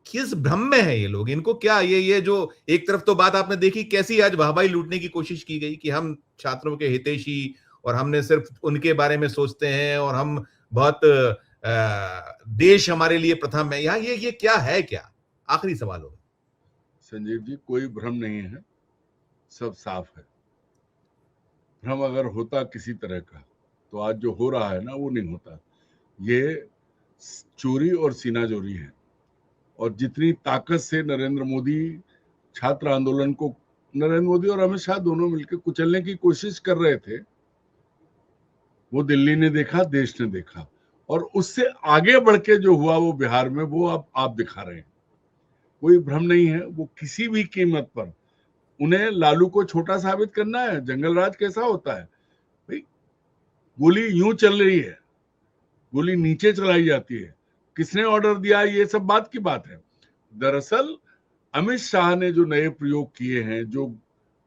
किस भ्रम में है ये लोग? इनको क्या ये जो एक तरफ तो बात आपने देखी कैसी आज वाहवाही लूटने की कोशिश की गई कि हम छात्रों के हितैषी और हमने सिर्फ उनके बारे में सोचते हैं और हम बहुत देश हमारे लिए प्रथम है। यहाँ ये क्या है क्या? आखिरी सवाल होगा। संजीव जी, कोई भ्रम नहीं है, सब साफ है। भ्रम अगर होता किसी तरह का तो आज जो हो रहा है ना वो नहीं होता। ये चोरी और सीनाजोरी है। और जितनी ताकत से नरेंद्र मोदी छात्र आंदोलन को, नरेंद्र मोदी और अमित शाह दोनों मिलकर कुचलने की कोशिश कर रहे थे, वो दिल्ली ने देखा, देश ने देखा। और उससे आगे बढ़ के जो हुआ वो बिहार में, वो अब आप दिखा रहे हैं। कोई भ्रम नहीं है। वो किसी भी कीमत पर उन्हें लालू को छोटा साबित करना है। जंगल राज कैसा होता है भाई? गोली यूं चल रही है, गोली नीचे चलाई जाती है, किसने ऑर्डर दिया, ये सब बात की बात है। दरअसल अमित शाह ने जो नए प्रयोग किए हैं, जो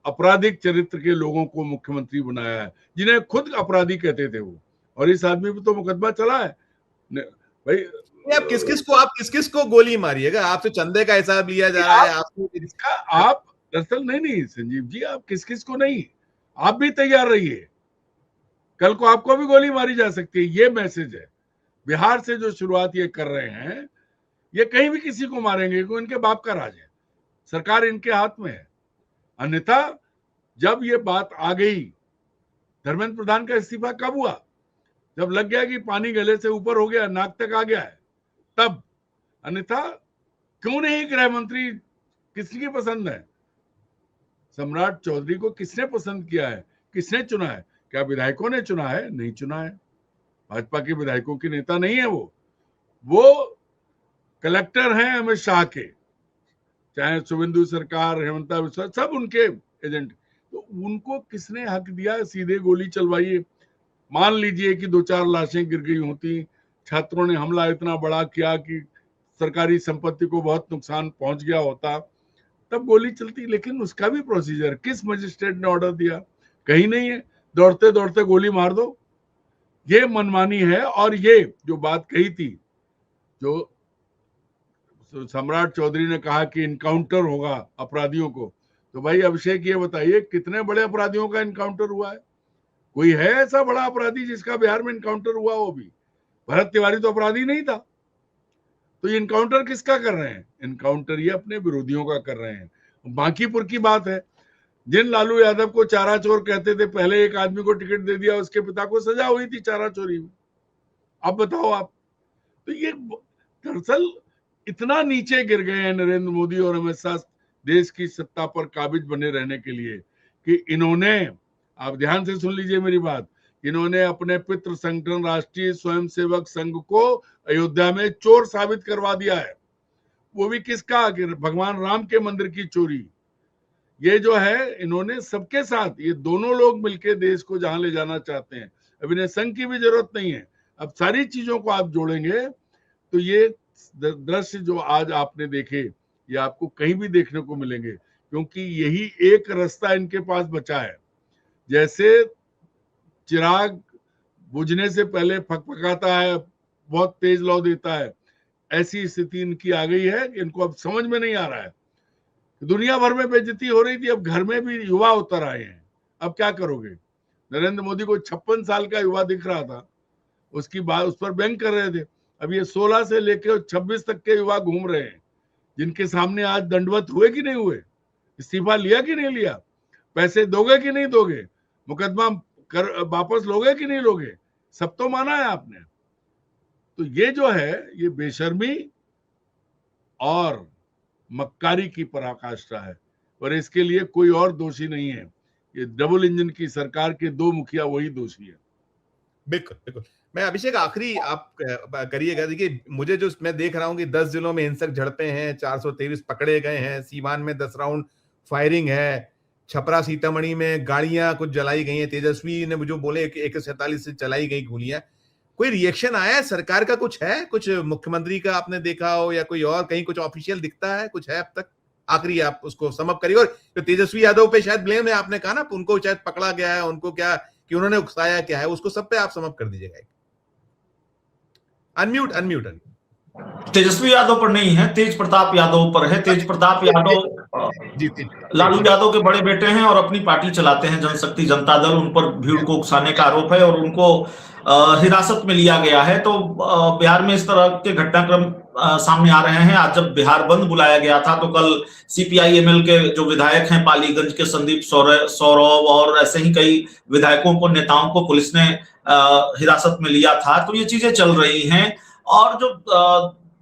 आपराधिक चरित्र के लोगों को मुख्यमंत्री बनाया है, जिन्हें खुद अपराधी कहते थे वो, और इस आदमी पे तो मुकदमा चला है भाई। आप किस किस को गोली मारिएगा? आपसे चंदे का हिसाब लिया जा रहा है, आपसे इसका आप दरअसल नहीं संजीव जी, आप किस किस को नहीं, आप भी तैयार रहिए, कल को आपको भी गोली मारी जा सकती है। ये मैसेज है। बिहार से जो शुरुआत ये कर रहे हैं, ये कहीं भी किसी को मारेंगे क्योंकि इनके बाप का राज है, सरकार इनके हाथ में है। अन्यथा जब ये बात आ गई, धर्मेंद्र प्रधान का इस्तीफा कब हुआ? जब लग गया कि पानी गले से ऊपर हो गया, नाक तक आ गया है, तब। अन्यथा क्यों नहीं गृह मंत्री किसकी पसंद है? सम्राट चौधरी को किसने पसंद किया है, किसने चुना है? क्या विधायकों ने चुना है? नहीं चुना है। भाजपा के विधायकों के नेता नहीं है वो कलेक्टर हैं अमित शाह के, चाहे शुभेंदु सरकार, हेमंता बिस्वा, सब उनके एजेंट। तो उनको किसने हक दिया सीधे गोली चलवाइए? मान लीजिए कि 2-4 लाशें गिर गई होती, छात्रों ने हमला इतना बड़ा किया कि सरकारी संपत्ति को बहुत नुकसान पहुंच गया होता, तब गोली चलती। लेकिन उसका भी प्रोसीजर, किस मजिस्ट्रेट ने ऑर्डर दिया? कहीं नहीं है। दौड़ते दौड़ते गोली मार दो, ये मनमानी है। और ये जो बात कही थी, जो सम्राट चौधरी ने कहा कि इनकाउंटर होगा अपराधियों को, तो भाई अभिषेक ये बताइए कितने बड़े अपराधियों का इनकाउंटर हुआ है? कोई है ऐसा बड़ा अपराधी जिसका बिहार में इनकाउंटर हुआ हो? भी भरत तिवारी तो अपराधी नहीं था। तो ये इनकाउंटर किसका कर रहे हैं? इनकाउंटर ये अपने विरोधियों का कर रहे हैं। बांकीपुर की बात है, जिन लालू यादव को चारा चोर कहते थे, पहले एक आदमी को टिकट दे दिया, उसके पिता को सजा हुई थी चारा चोरी में। अब बताओ आप। तो ये दरअसल इतना नीचे गिर गए हैं नरेंद्र मोदी और अमित शाह देश की सत्ता पर काबिज बने रहने के लिए, कि इन्होंने, आप ध्यान से सुन लीजिए मेरी बात, इन्होंने अपने पितृ संगठन राष्ट्रीय स्वयंसेवक संघ को अयोध्या में चोर साबित करवा दिया है। वो भी किसका? भगवान राम के मंदिर की चोरी। ये जो है, इन्होंने सबके साथ, ये दोनों लोग मिलकर देश को जहां ले जाना चाहते हैं। अब इन्हें संघ की भी जरूरत नहीं है। अब सारी चीजों को आप जोड़ेंगे तो ये दृश्य जो आज आपने देखे, ये आपको कहीं भी देखने को मिलेंगे, क्योंकि यही एक रास्ता इनके पास बचा है। जैसे चिराग बुझने से पहले फकफकाता है, बहुत तेज लौ देता है, ऐसी स्थिति इनकी आ गई है कि इनको अब समझ में नहीं आ रहा है। दुनिया भर में बेइज्जती हो रही थी, अब घर में भी युवा उतर आए हैं। अब क्या करोगे? नरेंद्र मोदी को 56 साल का युवा दिख रहा था, उसकी बात, उस पर व्यंग कर रहे थे। अब ये 16 से लेकर 26 तक के युवा घूम रहे हैं, जिनके सामने आज दंडवत हुए कि नहीं हुए, इस्तीफा लिया कि नहीं लिया, पैसे दोगे कि नहीं दोगे, मुकदमा कर वापस लोगे कि नहीं लोगे, सब तो माना है आपने। तो ये जो है, ये बेशर्मी और मक्कारी की पराकाष्ठा है, और इसके लिए कोई और दोषी नहीं है। ये डबल इंजन की सरकार के 2 मुखिया वही दोषी है। बिल्कुल बिल्कुल। मैं अभिषेक आखिरी आप करिएगा। देखिए, मुझे जो मैं देख रहा हूं कि 10 जिलों में हिंसक झड़पें हैं, 423 पकड़े गए हैं, सीवान में 10 राउंड फायरिंग है, छपरा सीतामढ़ी में गाड़ियां कुछ जलाई गई हैं, तेजस्वी ने जो बोले कि AK-47 से चलाई गई गोलियां। कोई रिएक्शन आया है सरकार का? कुछ है, कुछ मुख्यमंत्री का आपने देखा हो या कोई और कहीं कुछ ऑफिशियल दिखता है, कुछ है अब तक? आखिरी आप उसको सम अप करिए। और तो तेजस्वी यादव पे शायद ब्लेम है, आपने कहा ना, उनको शायद पकड़ा गया है, उनको क्या कि उन्होंने उकसाया क्या है, उसको सब पे आप सम अप कर दीजिएगा। Unmute unmute. तेजस्वी यादव पर नहीं है, तेज प्रताप यादव पर है। तेज प्रताप यादव लालू यादव के बड़े बेटे हैं और अपनी पार्टी चलाते हैं, जनशक्ति जनता दल। उन पर भीड़ को उकसाने का आरोप है और उनको हिरासत में लिया गया है। तो बिहार में इस तरह के घटनाक्रम सामने आ रहे हैं। आज जब बिहार बंद बुलाया गया था तो कल सीपीआई-एमएल के जो विधायक हैं पालीगंज के संदीप सौरभ और ऐसे ही कई विधायकों को, नेताओं को पुलिस ने हिरासत में लिया था। तो ये चीजें चल रही हैं। और जो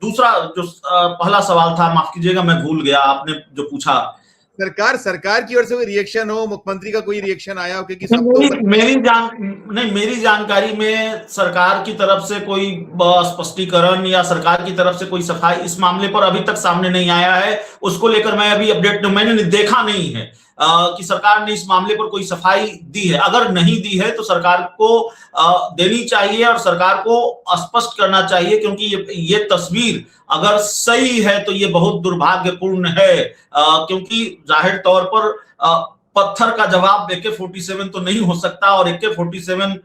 दूसरा जो पहला सवाल था, माफ कीजिएगा मैं भूल गया, आपने जो पूछा, सरकार की ओर से कोई रिएक्शन हो, मुख्यमंत्री का कोई रिएक्शन आया हो? क्योंकि मेरी जानकारी में सरकार की तरफ से कोई स्पष्टीकरण या सरकार की तरफ से कोई सफाई इस मामले पर अभी तक सामने नहीं आया है। उसको लेकर मैं अभी अपडेट मैंने देखा नहीं है कि सरकार ने इस मामले पर कोई सफाई दी है। अगर नहीं दी है तो सरकार को देनी चाहिए और सरकार को स्पष्ट करना चाहिए, क्योंकि ये तस्वीर अगर सही है तो ये बहुत दुर्भाग्यपूर्ण है। क्योंकि जाहिर तौर पर पत्थर का जवाब AK-47 तो नहीं हो सकता, और AK-47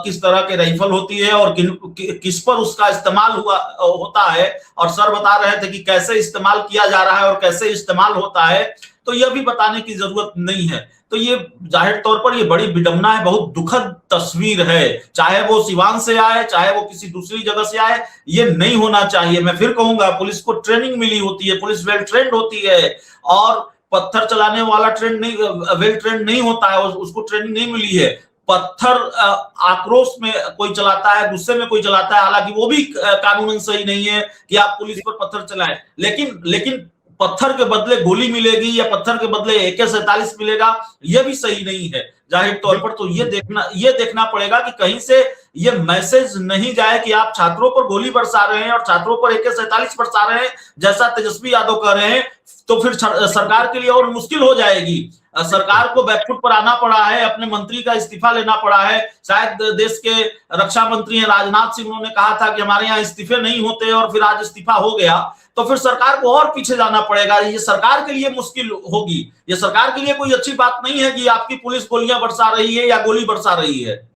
किस तरह के राइफल होती है और किस पर उसका इस्तेमाल होता है, और सर बता रहे थे कि कैसे इस्तेमाल किया जा रहा है और कैसे इस्तेमाल होता है, तो यह भी बताने की जरूरत नहीं है। तो ये जाहिर तौर पर ये बड़ी विडंबना है, बहुत दुखद तस्वीर है। चाहे वो सिवान से आए, चाहे वो किसी दूसरी जगह से आए, ये नहीं होना चाहिए। मैं फिर कहूंगा, पुलिस को ट्रेनिंग मिली होती है, पुलिस वेल ट्रेंड होती है, और पत्थर चलाने वाला वेल ट्रेंड नहीं होता है, उसको ट्रेनिंग नहीं मिली है। पत्थर आक्रोश में कोई चलाता है, गुस्से में कोई चलाता है, हालांकि वो भी कानूनन सही नहीं है कि आप पुलिस पर पत्थर चलाएं, लेकिन पत्थर के बदले गोली मिलेगी या पत्थर के बदले AK-47 मिलेगा, यह भी सही नहीं है जाहिर तौर पर। तो ये देखना पड़ेगा कि कहीं से ये मैसेज नहीं जाए कि आप छात्रों पर गोली बरसा रहे हैं और छात्रों पर AK-47 बरसा रहे हैं, जैसा तेजस्वी यादव कह रहे हैं, तो फिर सरकार के लिए और मुश्किल हो जाएगी। सरकार को बैकफुट पर आना पड़ा है, अपने मंत्री का इस्तीफा लेना पड़ा है। शायद देश के रक्षा मंत्री हैं राजनाथ सिंह, उन्होंने कहा था कि हमारे यहाँ इस्तीफे नहीं होते, और फिर आज इस्तीफा हो गया, तो फिर सरकार को और पीछे जाना पड़ेगा। ये सरकार के लिए मुश्किल होगी, ये सरकार के लिए कोई अच्छी बात नहीं है कि आपकी पुलिस गोलियां बरसा रही है या गोली बरसा रही है।